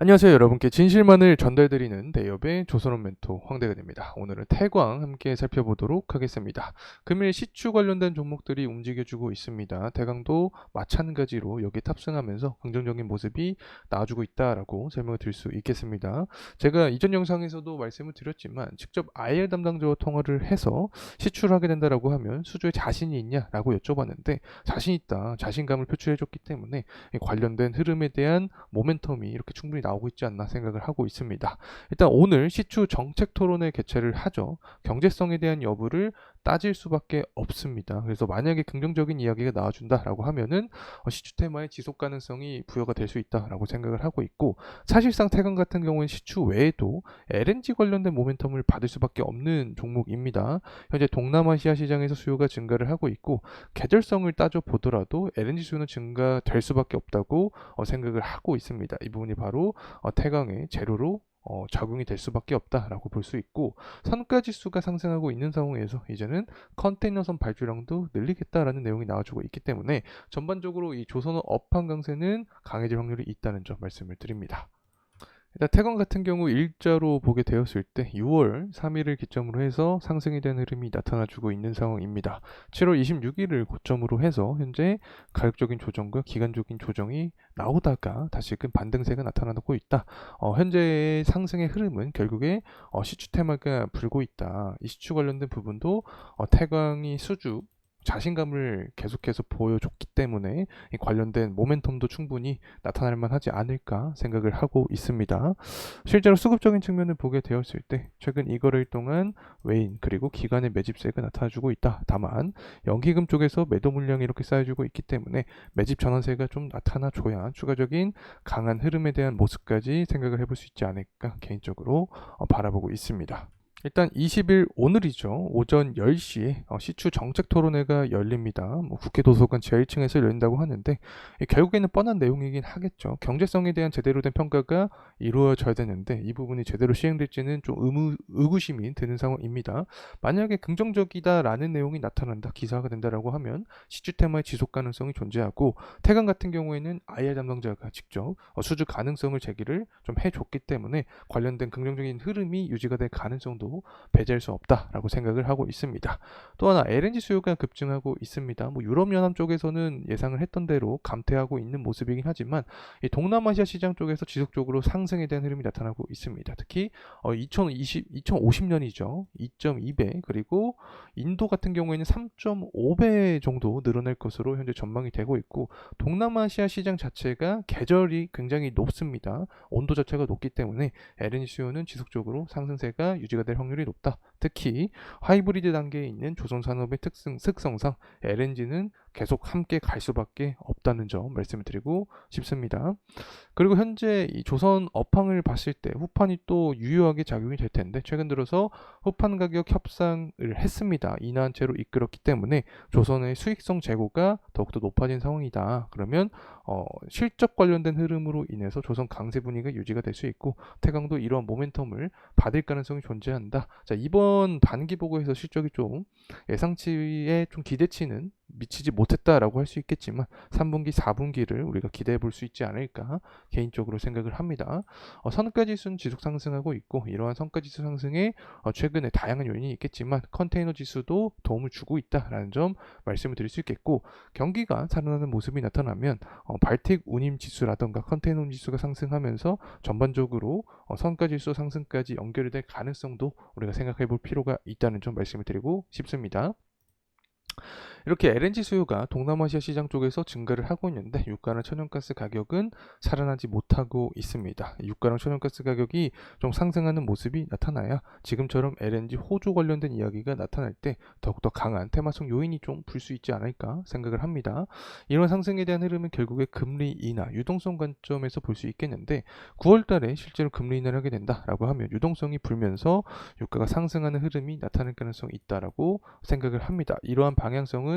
안녕하세요. 여러분께 진실만을 전달드리는 대엽의 조선업 멘토 황대가 됩니다. 오늘은 태광 함께 살펴보도록 하겠습니다. 금일 시추 관련된 종목들이 움직여주고 있습니다. 태광도 마찬가지로 여기에 탑승하면서 긍정적인 모습이 나와주고 있다라고 설명을 드릴 수 있겠습니다. 제가 이전 영상에서도 말씀을 드렸지만 직접 IR 담당자와 통화를 해서 시추를 하게 된다라고 하면 수주에 자신이 있냐라고 여쭤봤는데 자신 있다, 자신감을 표출해줬기 때문에 관련된 흐름에 대한 모멘텀이 이렇게 충분히 나오고 있지 않나 생각을 하고 있습니다. 일단 오늘 시추 정책 토론회 개최를 하죠. 경제성에 대한 여부를 따질 수밖에 없습니다. 그래서 만약에 긍정적인 이야기가 나와준다라고 하면은 시추 테마의 지속 가능성이 부여가 될 수 있다라고 생각을 하고 있고, 사실상 태광 같은 경우는 시추 외에도 LNG 관련된 모멘텀을 받을 수밖에 없는 종목입니다. 현재 동남아시아 시장에서 수요가 증가를 하고 있고, 계절성을 따져 보더라도 LNG 수요는 증가될 수밖에 없다고 생각을 하고 있습니다. 이 부분이 바로 태광의 재료로 적용이 될 수밖에 없다라고 볼 수 있고, 선가 지수가 상승하고 있는 상황에서 이제는 컨테이너선 발주량도 늘리겠다라는 내용이 나와주고 있기 때문에 전반적으로 이 조선업 업황 강세는 강해질 확률이 있다는 점 말씀을 드립니다. 일단 태광 같은 경우 일자로 보게 되었을 때 6월 3일을 기점으로 해서 상승에 대한 흐름이 나타나주고 있는 상황입니다. 7월 26일을 고점으로 해서 현재 가격적인 조정과 기간적인 조정이 나오다가 다시금 반등세가 나타나고 있다. 현재의 상승의 흐름은 결국에 시추 테마가 불고 있다. 이 시추 관련된 부분도 태광이 수주 자신감을 계속해서 보여줬기 때문에 이 관련된 모멘텀도 충분히 나타날 만하지 않을까 생각을 하고 있습니다. 실제로 수급적인 측면을 보게 되었을 때 최근 이거래일 동안 외인 그리고 기관의 매집세가 나타나주고 있다. 다만 연기금 쪽에서 매도 물량이 이렇게 쌓여주고 있기 때문에 매집 전환세가 좀 나타나줘야 추가적인 강한 흐름에 대한 모습까지 생각을 해볼 수 있지 않을까 개인적으로 바라보고 있습니다. 일단 20일 오늘이죠. 오전 10시에 시추 정책 토론회가 열립니다. 국회 도서관 제1층에서 열린다고 하는데 결국에는 뻔한 내용이긴 하겠죠. 경제성에 대한 제대로 된 평가가 이루어져야 되는데 이 부분이 제대로 시행될지는 좀 의구심이 드는 상황입니다. 만약에 긍정적이다라는 내용이 나타난다, 기사가 된다라고 하면 시추 테마의 지속 가능성이 존재하고, 태광 같은 경우에는 IR 담당자가 직접 수주 가능성을 제기를 좀 해줬기 때문에 관련된 긍정적인 흐름이 유지가 될 가능성도 배제할 수 없다라고 생각을 하고 있습니다. 또 하나 LNG 수요가 급증하고 있습니다. 유럽연합 쪽에서는 예상을 했던 대로 감퇴하고 있는 모습이긴 하지만 이 동남아시아 시장 쪽에서 지속적으로 상승에 대한 흐름이 나타나고 있습니다. 특히 2050년이죠. 2.2배, 그리고 인도 같은 경우에는 3.5배 정도 늘어날 것으로 현재 전망이 되고 있고, 동남아시아 시장 자체가 계절이 굉장히 높습니다. 온도 자체가 높기 때문에 LNG 수요는 지속적으로 상승세가 유지가 될 확률이 높다. 특히 하이브리드 단계에 있는 조선 산업의 특성상 LNG는 계속 함께 갈 수밖에 없다는 점 말씀을 드리고 싶습니다. 그리고 현재 이 조선 업황을 봤을 때 후판이 또 유효하게 작용이 될 텐데, 최근 들어서 후판 가격 협상을 했습니다. 인하한 채로 이끌었기 때문에 조선의 수익성 재고가 더욱더 높아진 상황이다. 그러면 실적 관련된 흐름으로 인해서 조선 강세 분위기가 유지가 될 수 있고, 태광도 이러한 모멘텀을 받을 가능성이 존재한다. 자, 이번 반기 보고에서 실적이 좀 예상치에 좀 기대치는 미치지 못했다라고 할 수 있겠지만 3분기, 4분기를 우리가 기대해 볼 수 있지 않을까 개인적으로 생각을 합니다. 선가 지수는 지속 상승하고 있고, 이러한 선가지수 상승에 최근에 다양한 요인이 있겠지만 컨테이너 지수도 도움을 주고 있다라는 점 말씀을 드릴 수 있겠고, 경기가 살아나는 모습이 나타나면 발틱 운임 지수라던가 컨테이너 지수가 상승하면서 전반적으로 선가지수 상승까지 연결이 될 가능성도 우리가 생각해 볼 필요가 있다는 점 말씀을 드리고 싶습니다. 이렇게 LNG 수요가 동남아시아 시장 쪽에서 증가를 하고 있는데 유가랑 천연가스 가격은 살아나지 못하고 있습니다. 유가랑 천연가스 가격이 좀 상승하는 모습이 나타나야 지금처럼 LNG 호조 관련된 이야기가 나타날 때 더욱더 강한 테마성 요인이 좀 불 수 있지 않을까 생각을 합니다. 이런 상승에 대한 흐름은 결국에 금리 인하, 유동성 관점에서 볼 수 있겠는데, 9월 달에 실제로 금리 인하를 하게 된다라고 하면 유동성이 불면서 유가가 상승하는 흐름이 나타날 가능성이 있다라고 생각을 합니다. 이러한 방향성은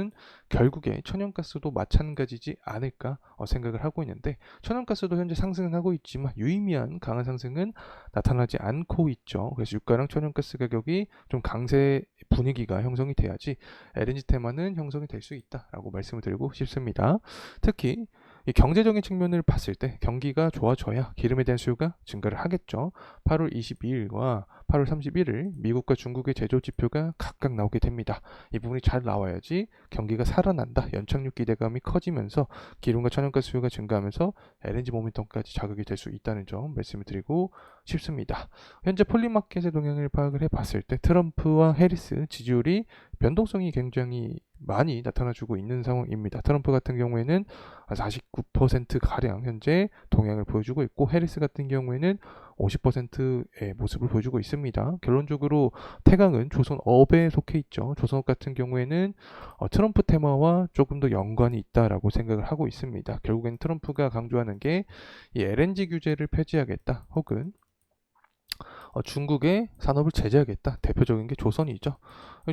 결국에 천연가스도 마찬가지지 않을까 생각을 하고 있는데, 천연가스도 현재 상승은 하고 있지만 유의미한 강한 상승은 나타나지 않고 있죠. 그래서 유가랑 천연가스 가격이 좀 강세 분위기가 형성이 돼야지 LNG 테마는 형성이 될 수 있다라고 말씀을 드리고 싶습니다. 특히 이 경제적인 측면을 봤을 때 경기가 좋아져야 기름에 대한 수요가 증가를 하겠죠. 8월 22일과 8월 31일 미국과 중국의 제조 지표가 각각 나오게 됩니다. 이 부분이 잘 나와야지 경기가 살아난다, 연착륙 기대감이 커지면서 기름과 천연가스 수요가 증가하면서 LNG 모멘텀까지 자극이 될 수 있다는 점 말씀을 드리고 싶습니다. 현재 폴리마켓의 동향을 파악을 해봤을 때 트럼프와 해리스 지지율이 변동성이 굉장히 많이 나타나주고 있는 상황입니다. 트럼프 같은 경우에는 49%가량 현재 동향을 보여주고 있고, 해리스 같은 경우에는 50%의 모습을 보여주고 있습니다. 결론적으로 태강은 조선업에 속해 있죠. 조선업 같은 경우에는 트럼프 테마와 조금 더 연관이 있다라고 생각을 하고 있습니다. 결국엔 트럼프가 강조하는 게 이 LNG 규제를 폐지하겠다, 혹은 중국의 산업을 제재하겠다. 대표적인 게 조선이죠.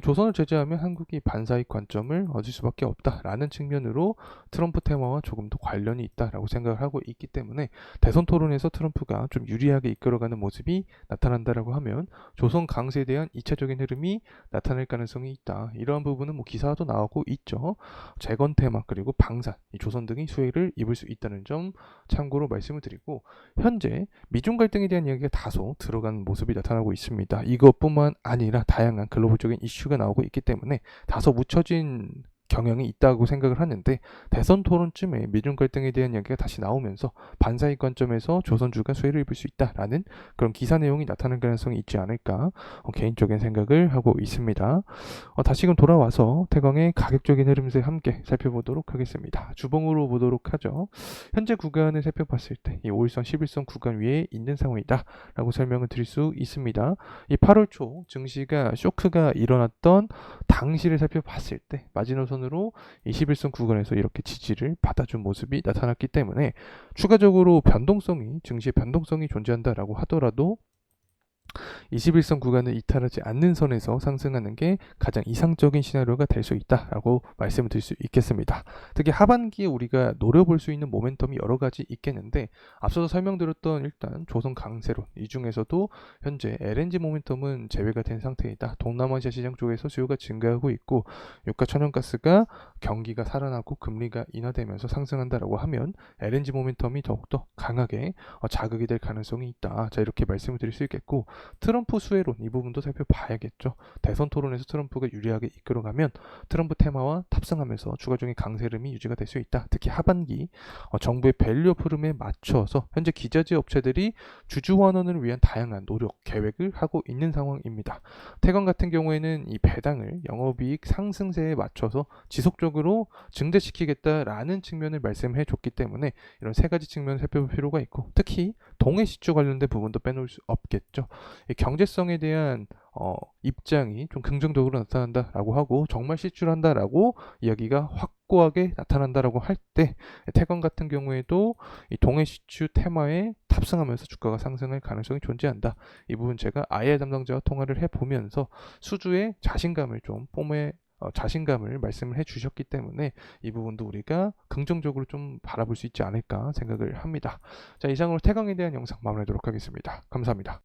조선을 제재하면 한국이 반사익 관점을 얻을 수밖에 없다라는 측면으로 트럼프 테마와 조금 더 관련이 있다라고 생각을 하고 있기 때문에 대선 토론에서 트럼프가 좀 유리하게 이끌어가는 모습이 나타난다라고 하면 조선 강세에 대한 2차적인 흐름이 나타날 가능성이 있다. 이러한 부분은 뭐 기사도 나오고 있죠. 재건 테마 그리고 방산, 이 조선 등이 수혜를 입을 수 있다는 점 참고로 말씀을 드리고, 현재 미중 갈등에 대한 이야기가 다소 들어간 모습이 나타나고 있습니다. 이것뿐만 아니라 다양한 글로벌적인 이슈가 나오고 있기 때문에 다소 묻혀진 경향이 있다고 생각을 하는데, 대선 토론쯤에 미중 갈등에 대한 이야기가 다시 나오면서 반사익 관점에서 조선주가 수혜를 입을 수 있다라는 그런 기사 내용이 나타날 가능성이 있지 않을까 개인적인 생각을 하고 있습니다. 다시금 돌아와서 태광의 가격적인 흐름세 함께 살펴보도록 하겠습니다. 주봉으로 보도록 하죠. 현재 구간을 살펴봤을 때 이 5일선, 11선 구간 위에 있는 상황이다 라고 설명을 드릴 수 있습니다. 이 8월 초 증시가 쇼크가 일어났던 당시를 살펴봤을 때 마지노선으로 21선 구간에서 이렇게 지지를 받아준 모습이 나타났기 때문에 추가적으로 증시의 변동성이 존재한다라고 하더라도 21선 구간을 이탈하지 않는 선에서 상승하는 게 가장 이상적인 시나리오가 될 수 있다라고 말씀을 드릴 수 있겠습니다. 특히 하반기에 우리가 노려볼 수 있는 모멘텀이 여러 가지 있겠는데, 앞서서 설명드렸던 일단 조선 강세론, 이 중에서도 현재 LNG 모멘텀은 제외가 된 상태이다. 동남아시아 시장 쪽에서 수요가 증가하고 있고, 유가 천연가스가 경기가 살아나고 금리가 인하되면서 상승한다라고 하면 LNG 모멘텀이 더욱더 강하게 자극이 될 가능성이 있다. 자, 이렇게 말씀을 드릴 수 있겠고, 트럼프 수혜론, 이 부분도 살펴봐야겠죠. 대선 토론에서 트럼프가 유리하게 이끌어가면 트럼프 테마와 탑승하면서 추가적인 강세 흐름이 유지가 될 수 있다. 특히 하반기 정부의 밸류업 흐름에 맞춰서 현재 기자재 업체들이 주주 환원을 위한 다양한 노력, 계획을 하고 있는 상황입니다. 태광 같은 경우에는 이 배당을 영업이익 상승세에 맞춰서 지속적으로 증대시키겠다라는 측면을 말씀해 줬기 때문에 이런 세 가지 측면을 살펴볼 필요가 있고, 특히 동해 시추 관련된 부분도 빼놓을 수 없겠죠. 이 경제성에 대한 입장이 좀 긍정적으로 나타난다라고 하고, 정말 시출한다라고 이야기가 확고하게 나타난다라고 할 때 태광 같은 경우에도 이 동해 시추 테마에 탑승하면서 주가가 상승할 가능성이 존재한다. 이 부분 제가 IR 담당자와 통화를 해보면서 수주의 자신감을 좀 자신감을 말씀을 해주셨기 때문에 이 부분도 우리가 긍정적으로 좀 바라볼 수 있지 않을까 생각을 합니다. 자, 이상으로 태광에 대한 영상 마무리하도록 하겠습니다. 감사합니다.